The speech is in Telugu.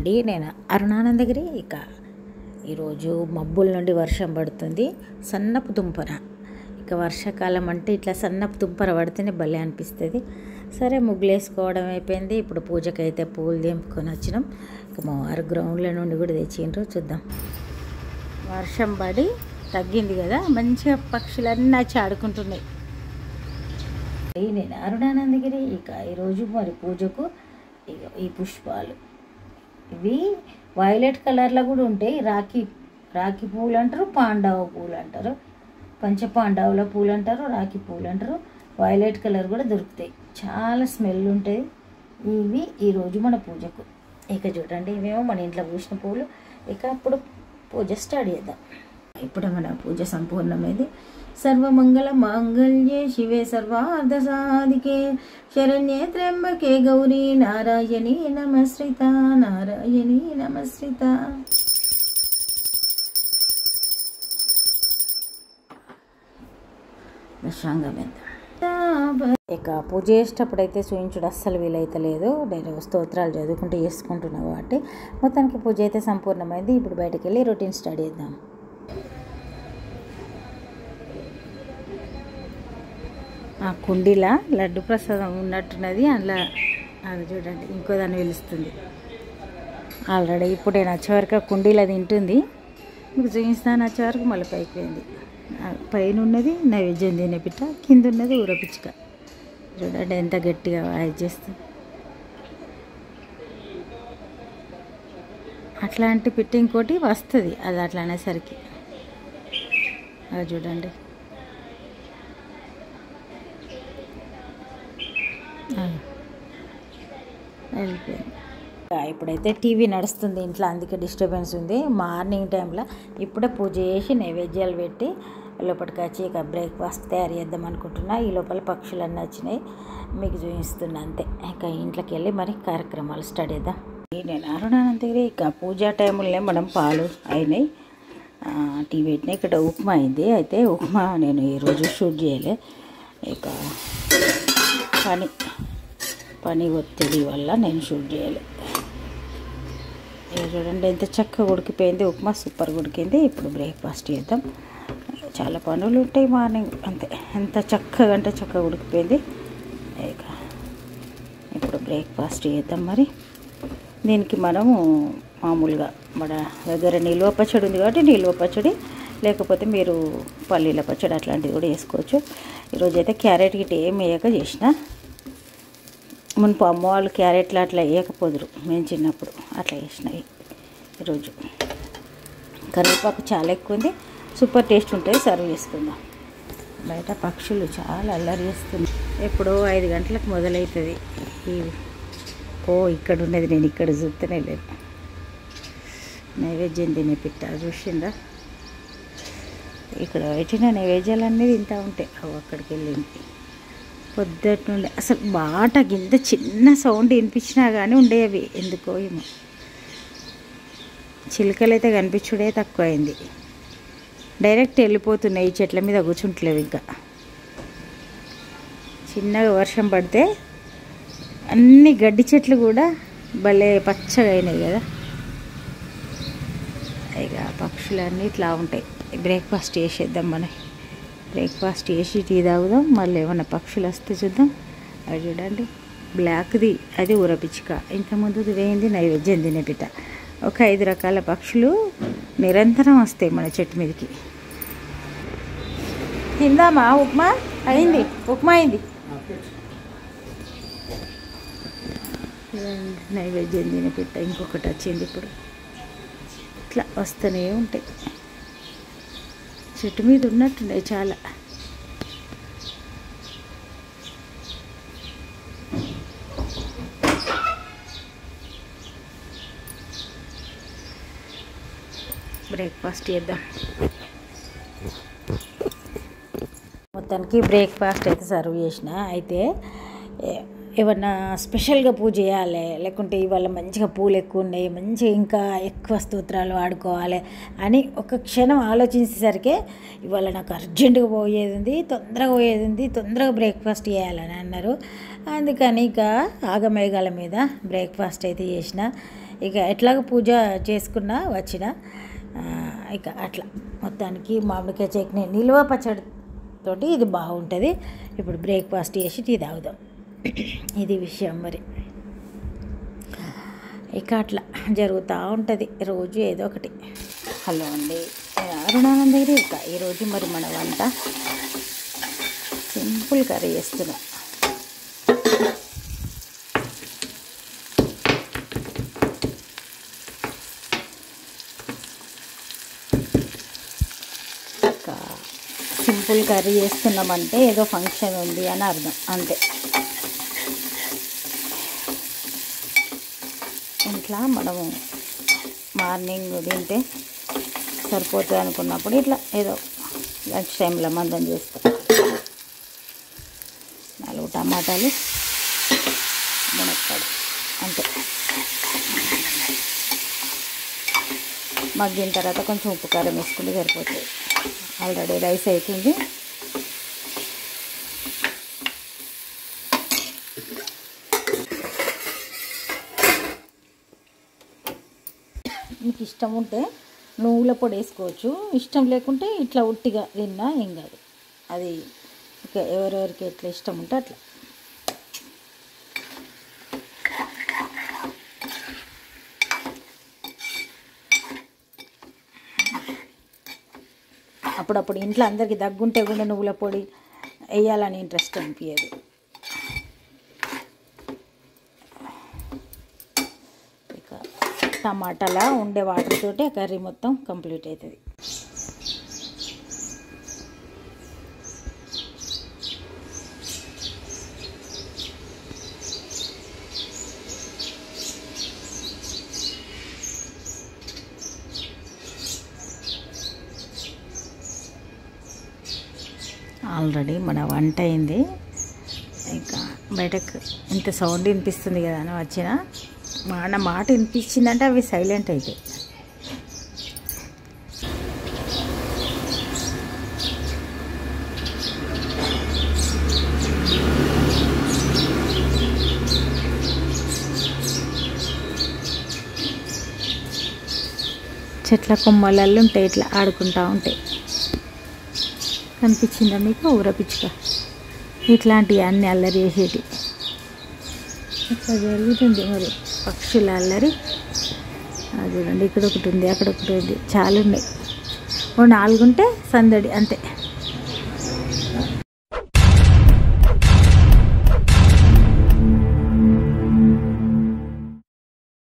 అండి, నేను అరుణానందగిరి. ఇక ఈరోజు మబ్బుల నుండి వర్షం పడుతుంది. సన్నపు తుంపర. ఇక వర్షాకాలం అంటే ఇట్లా సన్నపు తుంపర పడితేనే భలే అనిపిస్తుంది. సరే, ముగ్గులు వేసుకోవడం అయిపోయింది. ఇప్పుడు పూజకైతే పూలు దింపుకొని వచ్చినాం. ఇక మా వారు గ్రౌండ్లో నుండి కూడా తెచ్చిండ్రు. చూద్దాం. వర్షం పడి తగ్గింది కదా, మంచిగా పక్షులన్నీ వచ్చి ఆడుకుంటున్నాయి. నేను అరుణానందగిరి. ఇక ఈరోజు మరి పూజకు ఈ పుష్పాలు, ఇవి వైలెట్ కలర్లో కూడా ఉంటాయి. రాఖీ పూలు అంటారు, పాండవ పూలు అంటారు, పంచపాండవుల పూలు అంటారు, రాఖీ పూలు అంటారు. వైలెట్ కలర్ కూడా దొరుకుతాయి, చాలా స్మెల్ ఉంటాయి. ఇవి ఈరోజు మన పూజకు. ఇక చూడండి, ఇవేమో మన ఇంట్లో పూసిన పూలు. ఇక అప్పుడు పూజ స్టార్ట్ చేద్దాం. ఇప్పుడే మన పూజ సంపూర్ణమైంది. సర్వమంగళ మాంగళ్యే శివే సర్వార్థ సాధికే శరణ్యే త్ర్యంబకే గౌరీ నారాయణీ నమస్కృత నారాయణీ నమస్కృత. ఇక పూజ చేసేటప్పుడు అయితే చూయించుడు అస్సలు వీలైతే లేదు. నేను స్తోత్రాలు చదువుకుంటూ చేసుకుంటున్నా కాబట్టి మొత్తానికి పూజ అయితే సంపూర్ణమైంది. ఇప్పుడు బయటకు వెళ్ళి రొటీన్ స్టార్ట్ చేద్దాం. ఆ కుండీలా లడ్డు ప్రసాదం ఉన్నట్టున్నది. అందులో అది చూడండి, ఇంకో దాన్ని పిలుస్తుంది ఆల్రెడీ. ఇప్పుడు నేను వచ్చేవరకు ఆ కుండీలో తింటుంది. మీకు చూపిస్తాను. వచ్చేవరకు మళ్ళీ పైకి పోయింది. పైన ఉన్నది నైవేద్యం తినే పిట్ట, కింద ఉన్నది ఊరపిచ్చుక. చూడండి ఎంత గట్టిగా వాయిస్ చేస్తుంది. అట్లాంటి పిట్ట ఇంకోటి వస్తుంది, అది అట్లా అనేసరికి. అది చూడండి, వెళ్ళిపోయింది. ఇప్పుడైతే టీవీ నడుస్తుంది ఇంట్లో, అందుకే డిస్టర్బెన్స్ ఉంది. మార్నింగ్ టైంలో ఇప్పుడే పూజ చేసి నైవేద్యాలు పెట్టి లోపలికి వచ్చి ఇక బ్రేక్ఫాస్ట్ తయారు చేద్దాం అనుకుంటున్నా. ఈ లోపల పక్షులన్నీ వచ్చినాయి, మీకు చూపిస్తున్నా అంతే. ఇక ఇంట్లోకి వెళ్ళి మరి కార్యక్రమాలు స్టార్ట్ చేద్దాం. నేను అరుణానందగిరి. ఇక పూజా టైంలోనే మనం పాలు అయినాయి, టీ పెట్టినాయి. ఇక్కడ ఉప్మా అయింది. అయితే ఉప్మా నేను ఈరోజు షూట్ చేయలే. ఇక పని ఒత్తిడి వల్ల నేను షూట్ చేయలే. చూడండి ఎంత చక్కగా ఉడికిపోయింది ఉప్మా, సూపర్గా ఉడికింది. ఇప్పుడు బ్రేక్ఫాస్ట్ చేద్దాం. చాలా పనులు ఉంటాయి మార్నింగ్, అంతే. ఎంత చక్కగా అంటే చక్కగా ఉడికిపోయింది. ఇక ఇప్పుడు బ్రేక్ఫాస్ట్ చేద్దాం. మరి దీనికి మనము మామూలుగా మన దగ్గర నిల్వ పచ్చడి ఉంది కాబట్టి నిల్వ పచ్చడి, లేకపోతే మీరు పల్లీల పచ్చడి అట్లాంటివి కూడా వేసుకోవచ్చు. ఈరోజైతే క్యారెట్ గిట్ట ఏం వేయక చేసిన. మునుపు అమ్మ వాళ్ళు క్యారెట్లు అట్లా వేయకపోదురు, మేము చిన్నప్పుడు అట్లా వేసినాయి. ఈరోజు కరివేపాకు చాలా ఎక్కువ ఉంది, సూపర్ టేస్ట్ ఉంటుంది. సర్వ్ చేసుకుందాం. బయట పక్షులు చాలా అల్లరి చేస్తున్నాయి. ఎప్పుడో 5 గంటలకు మొదలవుతుంది. ఇక్కడ ఉన్నది నేను ఇక్కడ చూస్తూనే లేదు. నైవేద్యం తినే పిట్ట చూసిందా? ఇక్కడ పెట్టిన నైవేద్యాలన్నీ తింటూ ఉంటాయి. అక్కడికి వెళ్ళింది పొద్దుటి నుండి. అసలు బాట కింద చిన్న సౌండ్ వినిపించినా కానీ ఉండేవి, ఎందుకో ఏమో. చిలుకలు అయితే కనిపించుడే తక్కువ అయింది. డైరెక్ట్ వెళ్ళిపోతున్నాయి, చెట్ల మీద కూర్చుంటలేవు. ఇంకా చిన్నగా వర్షం పడితే అన్ని గడ్డి చెట్లు కూడా భలే పచ్చగా అయినాయి కదా. ఇక పక్షులన్నీ ఇట్లా ఉంటాయి. బ్రేక్ఫాస్ట్ చేసేద్దాం. మనం బ్రేక్ఫాస్ట్ చేసి టీ తాగుదాం. మళ్ళీ ఏమన్నా పక్షులు వస్తే చూద్దాం. అది చూడండి, బ్లాక్ది అది ఊరపిచ్చుక. ఇంతకుముందు వేయింది నైవేద్యం తినే పిట్ట. ఒక 5 రకాల పక్షులు నిరంతరం వస్తాయి మన చెట్టు మీదకి. తిందామా? ఉప్మా అయింది, ఉప్మా అయింది. నైవేద్యం తినే పిట్ట ఇంకొకటి వచ్చింది. ఇప్పుడు ఇట్లా వస్తూనే ఉంటాయి. చెట్టు మీద ఉన్నట్టున్నాయి చాలా. బ్రేక్ఫాస్ట్ చేద్దాం. మొత్తానికి బ్రేక్ఫాస్ట్ అయితే సర్వ్ చేసిన. అయితే ఏమన్నా స్పెషల్గా పూజ చేయాలి, లేకుంటే ఇవాళ మంచిగా పూలు ఎక్కువ ఉన్నాయి, మంచిగా ఇంకా ఎక్కువ స్తోత్రాలు వాడుకోవాలి అని ఒక క్షణం ఆలోచించేసరికి ఇవాళ నాకు అర్జెంటుగా పోయేది ఉంది, తొందరగా పోయేది ఉంది, తొందరగా బ్రేక్ఫాస్ట్ చేయాలని అన్నారు. అందుకని ఇక ఆగమేఘాల మీద బ్రేక్ఫాస్ట్ అయితే చేసిన. ఇక ఎట్లాగ పూజ చేసుకున్నా వచ్చిన ఇక అట్లా మొత్తానికి మామిడికాయ చట్నీ నిల్వ పచ్చడితోటి ఇది బాగుంటుంది. ఇప్పుడు బ్రేక్ఫాస్ట్ చేసి టీ తాగుదాం. ఇది విషయం. మరి ఇక అట్లా జరుగుతూ ఉంటుంది రోజు ఏదో ఒకటి. హలో అండి, అరుణానందగిరి. ఇక ఈరోజు మరి మన వంట సింపుల్ కర్రీ చేస్తున్నాం. సింపుల్ కర్రీ చేస్తున్నామంటే ఏదో ఫంక్షన్ ఉంది అని అర్థం, అంతే. ఇంట్లో మనము మార్నింగ్ తింటే సరిపోతుంది అనుకున్నప్పుడు ఇట్లా ఏదో లంచ్ టైంలో మందం చేస్తాం. 4 టమాటాలు, మునక్కాడ, అంతే. మగ్గిన తర్వాత కొంచెం ఉప్పు కారం వేసుకుంటే సరిపోతుంది. ఆల్రెడీ రైస్ అవుతుంది. మీకు ఇష్టం ఉంటే నువ్వుల పొడి వేసుకోవచ్చు, ఇష్టం లేకుంటే ఇట్లా ఉట్టిగా తిన్నా ఏం కాదు. అది ఇక ఎవరెవరికి ఎట్లా ఇష్టం ఉంటే అట్లా. అప్పుడప్పుడు ఇంట్లో అందరికీ దగ్గుంటే కూడా నువ్వుల పొడి వేయాలని ఇంట్రెస్ట్ అనిపించదు. ఇక టమాటాలా ఉండే వాటర్ తోటి కర్రీ మొత్తం కంప్లీట్ అవుతుంది. ఆల్రెడీ మన వంట అయింది. ఇంకా బయటకు ఇంత సౌండ్ వినిపిస్తుంది కదా అని వచ్చిన మన మాట వినిపించిందంటే అవి సైలెంట్ అవుతాయి. చెట్ల కొమ్మలల్లో ఉంటాయి, ఇట్లా ఆడుకుంటూ ఉంటాయి. కనిపించిందా మీకు ఊర పిచ్చుక? ఇట్లాంటివి అన్నీ అల్లరి చేసేటి ఇట్లా జరుగుతుంది. మరి పక్షుల అల్లరి చూడండి, ఇక్కడ ఒకటి ఉంది, అక్కడ ఒకటి ఉంది, చాలా ఉన్నాయి. 4 ఉంటే సందడి, అంతే.